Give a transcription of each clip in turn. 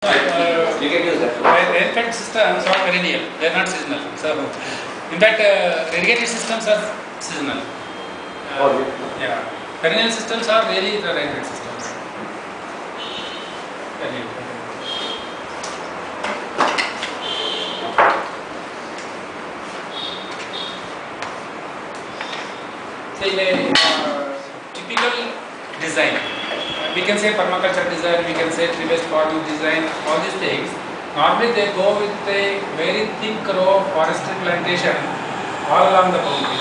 You can use that. Rainfed systems are perennial, they are not seasonal. So, in fact, irrigated systems are seasonal. Yeah, perennial systems are really the rainfed systems. Perennial. So, in a typical design, we can say permaculture design, we can say tree-based farming design, all these things. Normally they go with a very thick row of forestry plantation all along the boundary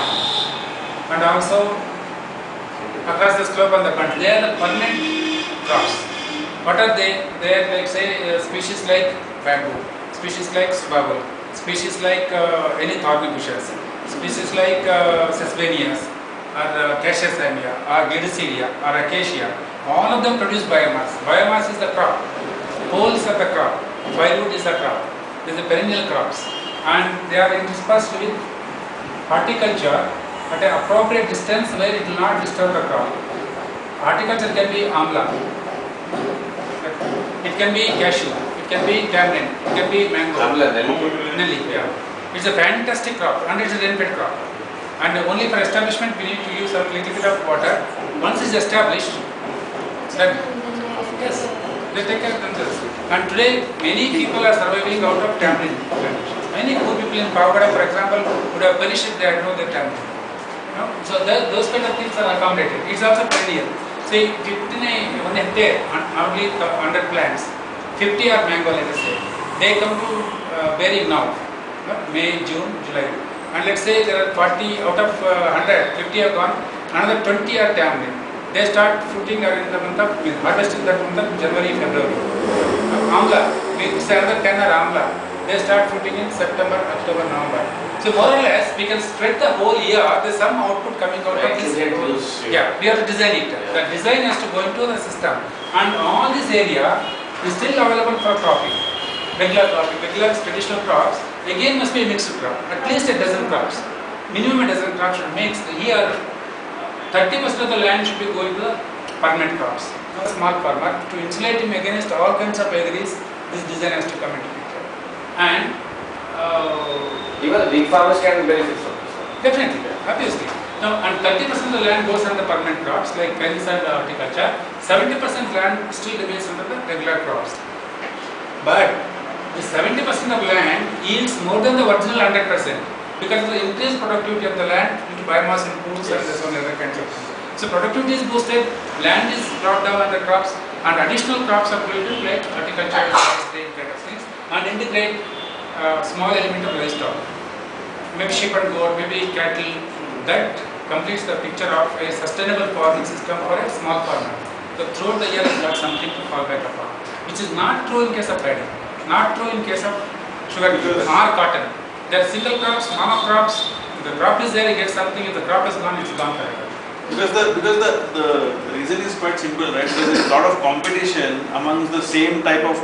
and also across the slope on the front. They are the permanent crops. What are they? They are like say species like bamboo, species like subabul, species like any thorny bushes, species like sesbanias or cassia samia or gladicedia or acacia. All of them produce biomass. Biomass is the crop. Poles are the crop. Firewood is the crop. These are perennial crops, and they are interspersed with horticulture at an appropriate distance where it will not disturb the crop. Horticulture can be amla, it can be cashew, it can be tamarind, it can be mango. Nelly, yeah. It's a fantastic crop and it's a rain-fed crop. And only for establishment we need to use a little bit of water. Once it's established, it's done. Yes, they take care of themselves. And today many people are surviving out of tamarind plantations. Many poor people in Pavagada, for example, would have perished if they had known their tamarind. So those kind of things are accommodated. It's also perennial. Say if you put in a 1 hectare only 100 plants, 50 are mango, let us say. They come to bearing now, May, June, July. And let's say there are 40 out of 100, 50 are gone, another 20 are tamarind. They start fruiting in the month of, harvesting that month of January, February. Amla, it's another 10 are amla. They start fruiting in September, October, November. So more or less, we can spread the whole year. There's some output coming out of this. Yeah, we have to design it. The design has to go into the system, and all this area is still available for cropping. Regular cropping, regular traditional crops. Again, must be a mixed crop. At least a dozen crops. Minimum a dozen crops should mix. Here, 30% of the land should be going to the permanent crops. A small farmer, to insulate him against all kinds of vagaries, this design has to come into picture. And even the big farmers can benefit from this. Definitely, obviously. Now, and 30% of the land goes under permanent crops like grains and horticulture. 70% land still remains under the regular crops. But the 70% of land yields more than the original 100% because of the increased productivity of the land due to biomass inputs and so on other kinds of things. So productivity is boosted, land is brought down under crops, and additional crops are built in like horticulture, grain kind of things, and integrate small element of livestock. Maybe sheep and goat, maybe cattle. That completes the picture of a sustainable farming system for a small farmer. So throughout the year, it's got something to fall back upon, which is not true in case of paddy, not true in case of sugar or cotton. There are single crops, monocrops. If the crop is there, you get something. If the crop is gone, it's gone forever. Because the reason is quite simple, right? There is a lot of competition amongst the same type of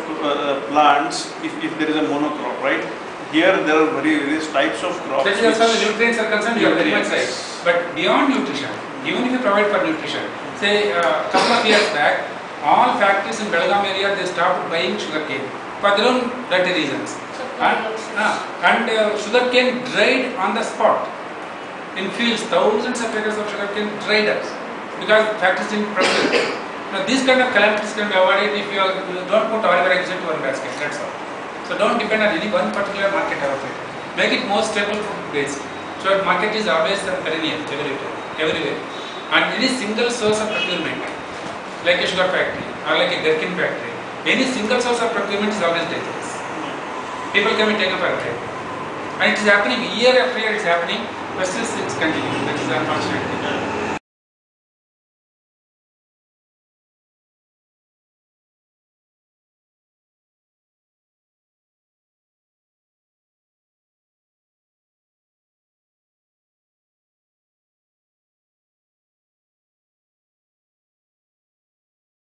plants if there is a monocrop, right? Here there are various types of crops. That is as far as the nutrients are concerned, you are very much right. But beyond nutrition, even if you provide for nutrition, say a couple of years back, all factories in Belgaum area, they stopped buying sugarcane for their own dirty reasons. And sugarcane dried on the spot. In fields, thousands of acres of sugarcane dried up because factories didn't produce. Now these kind of calamities can be avoided if you don't put all your eggs into one basket, that's all. So don't depend on any one particular market outlet. Make it more stable food based. So market is always perennial, everywhere. And any single source of procurement, like a sugar factory or like a gherkin factory, any single source of procurement is always dangerous. People can be taken for granted. And it is happening year after year, it is happening, but still it's continuing. That is unfortunate.